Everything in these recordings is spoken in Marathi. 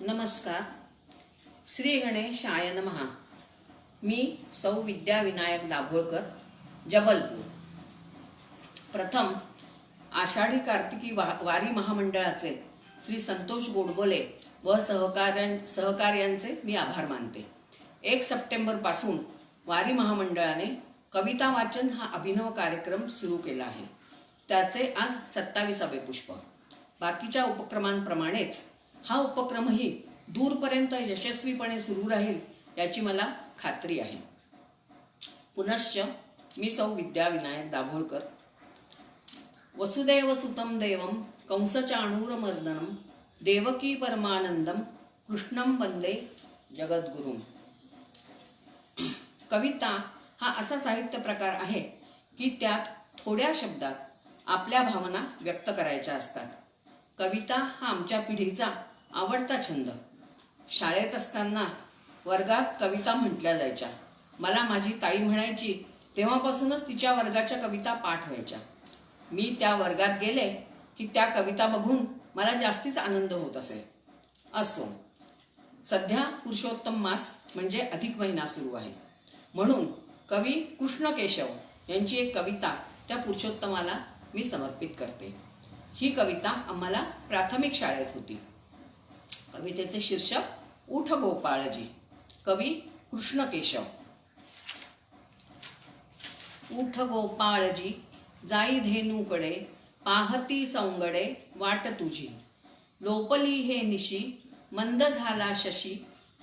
नमस्कार. श्री गणेशाय नमः. मी सौ विद्या विनायक दाभोळकर, जबलपूर. प्रथम आषाढी कार्तिकी वारी महामंडळाचे श्री संतोष गोडबोले व सहकार्यांचे मी आभार मानते. 1 सप्टेंबर पासून वारी महामंडळाने कविता वाचन हा अभिनव कार्यक्रम सुरू केला आहे. त्याचे आज 27वे पुष्प. बाकीच्या उपक्रमांप्रमाणेच हा उपक्रमही दूरपर्यंत यशस्वीपणे सुरू राहील याची मला खात्री आहे. पुनश्च मी सौ विद्या विनायक दाभोळकर. वसुदेव सुतं देवं कंसचाणूरमर्दनं देवकी परमानंदम कृष्णं वंदे जगद्गुरुं. कविता हा असा साहित्य प्रकार आहे की त्यात थोड्या शब्दात आपल्या भावना व्यक्त करायच्या असतात. कविता हा आमच्या पिढीचा आवडता छंद. शाळेत असताना वर्गात कविता म्हटल्या जायच्या. मला माझी ताई म्हणायची, तेव्हापासूनच तिच्या वर्गाच्या कविता पाठ व्हायच्या. मी त्या वर्गात गेले की त्या कविता बघून मला जास्तीच आनंद होत असे. असो, सध्या पुरुषोत्तम मास म्हणजे अधिक महिना सुरू आहे, म्हणून कवी कृष्ण केशव यांची एक कविता त्या पुरुषोत्तमाला मी समर्पित करते. ही कविता आम्हाला प्राथमिक शाळेत होती. कवितेचे शीर्षक उठ गोपाळजी. कवी कृष्ण केशव. उठ गोपाळजी जाई धेनूकडे, पाहती सौंगडे वाट तुझी. लोपली हे निशी मंद झाला शशी,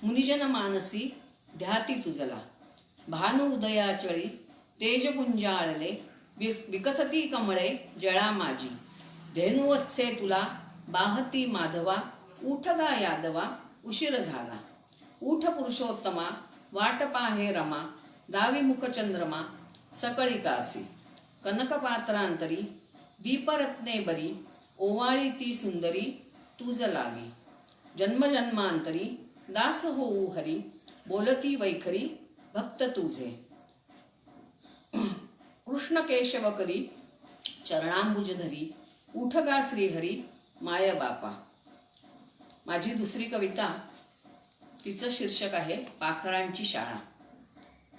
मुनिजन मानसी ध्याती तुझला. भानु उदयाचळी तेज पुंजाळले, विकसती कमळे जळा माझी. धेनुवत्से तुला बाहती माधवा, उठ गा यादवा उशीर झाला. उठ पुरुषोत्तमा वाट पाहे रमा, दावी मुख चंद्रमा सकळी कासी. कनकपात्रांतरी दीपरत्ने बरी, ओवाळी ती सुंदरी तुझ लागी. जन्मजन्मांतरी दास होऊ हरी, बोलती वैखरी भक्त तुझे. कृष्ण केशव करी चरणांबुज धरी, उठ गा श्रीहरी माय बापा. माझी दुसरी कविता, तिचं शीर्षक आहे पाखरांची शाळा.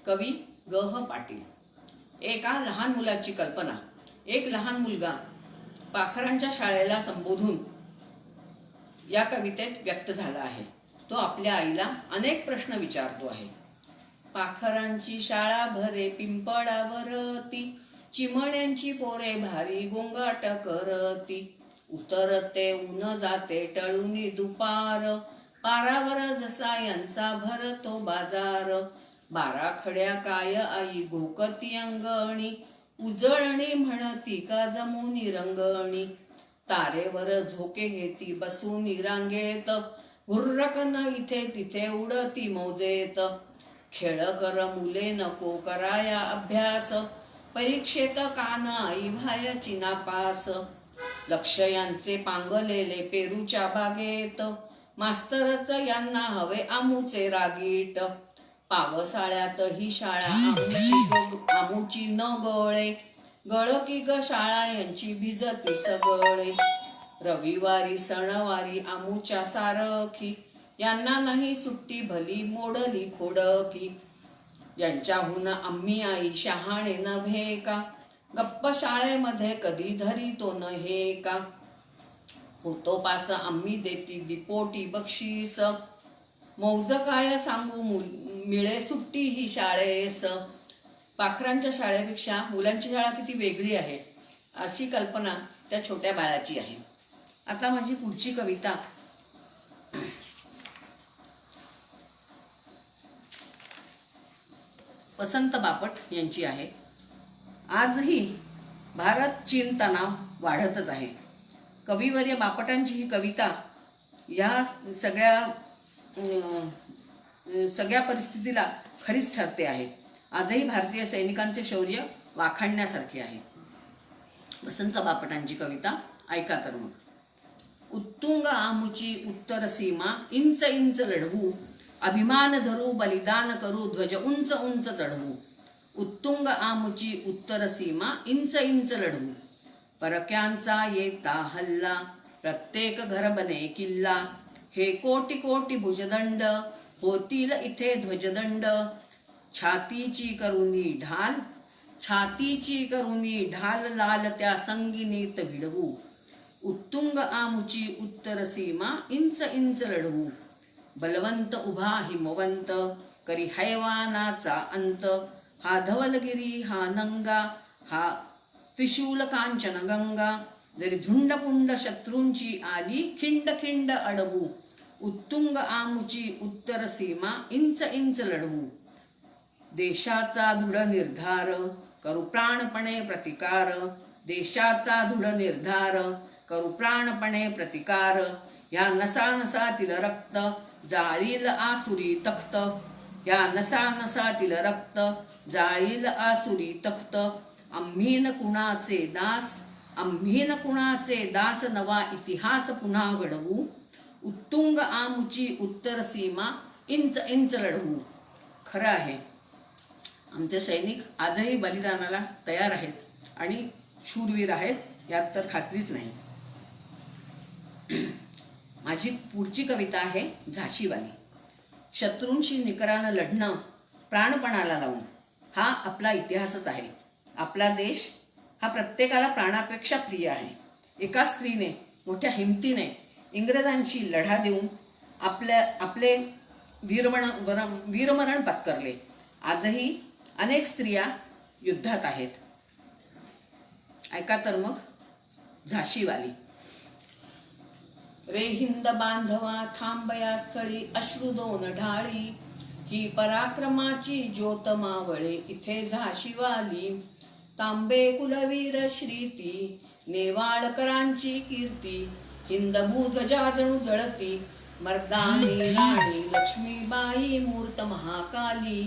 कवी ग ह पाटील. एका लहान मुलाची कल्पना. एक लहान मुलगा पाखरांच्या शाळेला संबोधून या कवितेत व्यक्त झाला आहे. तो आपल्या आईला अनेक प्रश्न विचारतो आहे. पाखरांची शाळा भरे पिंपळावरती, चिमण्यांची पोरे भारी गोंगाट करती. उतरते ऊन जाते टळूनी दुपार, पारावर जसा यांचा भरतो बाजार. 12 खड्या काय आई घोकती अंगणी, उजळणी म्हणती का जमुनी रंगणी. तारेवर झोके घेती बसूनी रांगेत, हुर्रकन इथे तिथे उडती मौजेत. खेळ कर मुले नको कराया अभ्यास, परीक्षेत कान आई भायची नापास. लक्ष यांचे पांगलेले पेरूच्या बागेत, मास्तरच यांना हवे आमुचे रागीट. पावसाळ्यात ही शाळा आमुची न गळे, गळ की ग शाळा यांची भिजती सगळे. रविवारी सणवारी आमुच्या सारखी, यांना नाही सुट्टी भली मोडली खोडकी. ज्यांच्याहून आम्ही आई शहाणे नव्हे का, गप्प शाळेमध्ये कधी धरितो न हे का. होतो पास आम्ही देती दिपोटी बक्षीस, मौज काय सांगू मिळे सुट्टी ही शाळेस. पाखरांच्या शाळेपेक्षा मुलांची शाळा किती वेगळी आहे अशी कल्पना त्या छोट्या बाळाची आहे. आता माझी पुढची कविता वसंत बापट यांची आहे. आजही भारत चीन तणाव वाढतच आहे. कविवर्य बापटांची ही कविता या सगळ्या परिस्थितीला खरीच ठरते आहे. आजही भारतीय सैनिकांचे शौर्य वाखाणण्यासारखे आहे. वसंत बापटांची कविता ऐका तर मग. उत्तुंग आमुची उत्तर सीमा, इंच इंच लढवू, अभिमान धरू बलिदान करू, ध्वज उंच उंच चढवू. उत्तुंग आमुची उत्तर सीमा, इंच इंच लढवू. परक्यांचा येता हल्ला, प्रत्येक घर बने किल्ला. हे कोटी कोटी भुजदंड होतील इथे ध्वजदंड छातीची करुणी ढाल छातीची करुणी ढाल लाल त्या संगीनीत भिडवू उत्तुंग आमुची उत्तर सीमा इंच इंच लढवू बलवंत उभा हिमवंत करी हैवानाचा अंत हा धवलगिरी हा नंगा हा त्रिशूल कांचन गंगा जरी झुंडपुंड शत्रूंची आली खिंड खिंड अडवू उत्तुंग आमुची उत्तर सीमा इंच इंच लढवू देशाचा दृढ निर्धार करू प्राणपणे प्रतिकार देशाचा दृढ निर्धार करू प्राणपणे प्रतिकार या नसा नसातील रक्त जाळील आसुरी तख्त या नसा नसातील रक्त जाळील आसुरी तख्त आम्हीन कुणाचे दास आम्हीन कुणाचे दास नवा इतिहास पुन्हा घडवू उत्तुंग आमुची उत्तर सीमा इंच इंच लढवू. खरं आहे, आमचे सैनिक आजही बलिदानाला तयार आहेत आणि शूरवीर आहेत, यात तर खात्रीच नाही. माझी पुढची कविता आहे झाशीवाली. शत्रूंशी निकरानं लढणं प्राणपणाला लावून हा आपला इतिहासच आहे. आपला देश हा प्रत्येकाला प्राणापेक्षा प्रिय आहे. एका स्त्रीने मोठ्या हिमतीने इंग्रजांशी लढा देऊन आपले वीरमरण पत्करले. आजही अनेक स्त्रिया युद्धात आहेत. ऐका तर मग झाशीवाली. रे हिंद बांधवा थांबया स्थळी अश्रू दोन ढाळी ही पराक्रमाची ज्योत मावळे इथे झाशीवाली. तांबे कुलवीर श्रीती नेवाळकरांची कीर्ती हिंदभू ध्वजा जणू जळती मर्दानी राणी लक्ष्मीबाई मूर्त महाकाली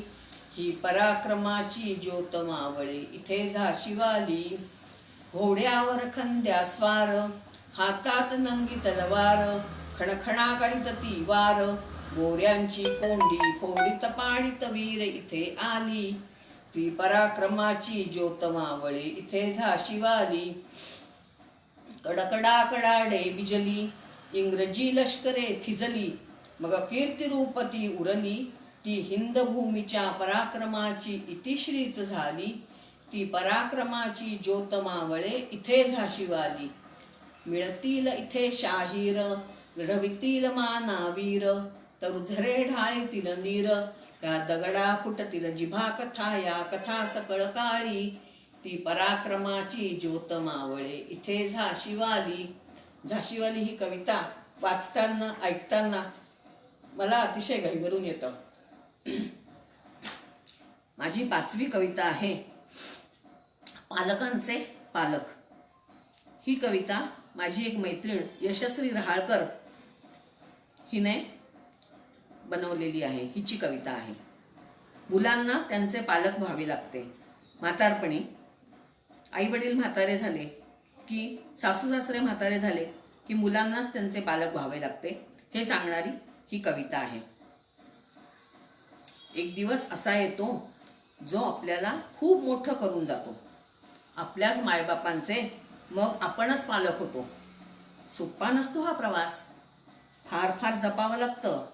ही पराक्रमाची ज्योत मावळे इथे झाशीवाली. घोड्यावर खंद्या स्वार हातात नंगी तलवार खणखणा करीत ती वार गोऱ्यांची कोंडी फोडीत पाडीत वीर इथे आली. ती पराक्रमाची ज्योत मावळे इथे झाशीवाली. कडकडा कडाडे बिजली इंग्रजी लष्करे थिजली मग कीर्तिरूपती उरली. ती हिंद भूमीच्या पराक्रमाची इतिश्रीच झाली. ती पराक्रमाची ज्योत मावळे इथे झाशीवाली. मिळतील इथे शाहीर लढवितील मानावीर तरु झरे ढाळीतील नीर या दगडा फुटतील जिभा कथा या कथा सकळ काळी. ती पराक्रमाची ज्योत मावळे इथे झाशीवाली. झाशीवाली ही कविता वाचताना ऐकताना मला अतिशय गहिवरून येतं. माझी 5वी कविता आहे पालकांचे पालक. ही कविता माझी एक मैत्रीण यशस्वी रहाळकर हिने बनवलेली आहे. हिची कविता आहे. मुलांना त्यांचे पालक व्हावे लागते. म्हातारपणी आई वडील म्हातारे झाले की सासू सासरे म्हातारे झाले की मुलांनाच त्यांचे पालक व्हावे लागते हे सांगणारी ही कविता आहे. एक दिवस असा येतो जो आपल्याला खूप मोठं करून जातो. आपल्याच मायबापांचे मग आपणच पालक होतो. सोपा नसतो हा प्रवास. फार फार जपावं लागतं.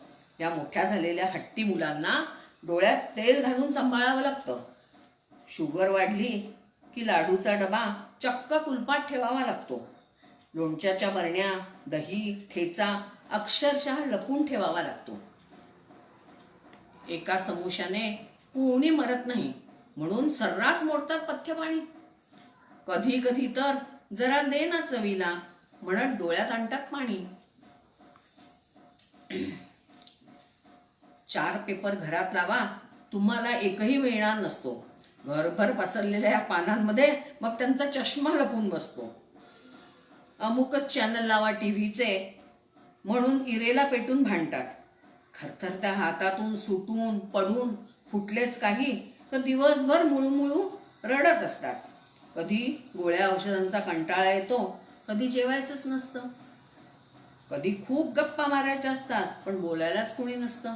या मोठ्या झालेल्या हट्टी मुलांना डोळ्यात तेल घालून सांभाळावं लागतं. शुगर वाढली की लाडूचा डबा चक्क कुलपात ठेवावा लागतो. लोणच्याच्या बरण्या दही ठेचा अक्षरशः लपून ठेवावा लागतो. एका समोशाने कोणी मरत नाही म्हणून सर्रास मोडतात पथ्यपाणी. कधी कधी तर जरा दे ना चवीला म्हणत डोळ्यात आणतात पाणी. 4 पेपर घरात लावा तुम्हाला एकही मिळणार नसतो. घरभर पसरलेल्या या पानांमध्ये मग त्यांचा चष्मा लपून बसतो. अमुकच चॅनल लावा टीव्हीचे म्हणून इरेला पेटून भांडतात. थरथरत्या हातातून सुटून पडून फुटलेच काही तर दिवसभर मुळूमुळू रडत असतात. कधी गोळ्या औषधांचा कंटाळा येतो, कधी जेवायचंच नसतं. कधी खूप गप्पा मारायच्या असतात पण बोलायलाच कोणी नसतं.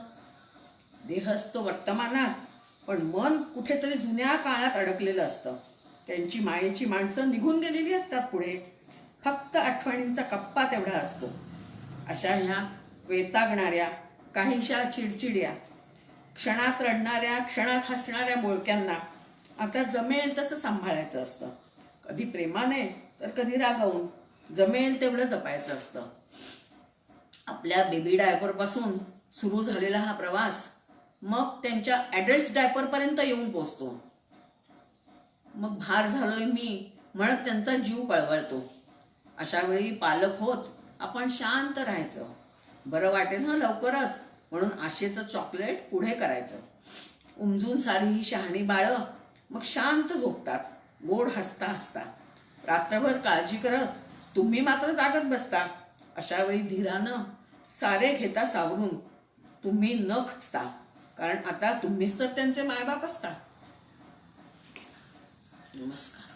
देह असतो वर्तमानात पण मन कुठेतरी जुन्या काळात अडकलेलं असतं. त्यांची मायेची माणसं निघून गेलेली असतात पुढे. फक्त आठवणींचा कप्पा तेवढा असतो. अशा ह्या वैतागणाऱ्या, काहीशा चिडचिड्या, क्षणात रडणाऱ्या, क्षणात हसणाऱ्या बोळक्यांना आता जमेल तसं सांभाळायचं असतं. कधी प्रेमाने तर कधी रागावून, जमेल तेवढं जपायचं असतं. आपल्या बेबी डायपरपासून सुरू झालेला हा प्रवास मग त्यांच्या ॲडल्ट डायपरपर्यंत येऊन पोचतो. मग भार झालोय मी म्हणत त्यांचा जीव कळवळतो. अशा वेळी पालक होत आपण शांत राहायचं. बरं वाटेल हं लवकरच म्हणून आशेचं चॉकलेट पुढे करायचं. उमजून सारी ही शहाणी बाळं मग शांत झोपतात, गोड हसता हसता. रात्रभर काळजी करत तुम्ही मात्र जागत बसता. अशा वेळी धीरानं सारे घेता सावरून तुम्ही न खचता, कारण आता तुम्हीच तर त्यांचे मायबाप असता. नमस्कार.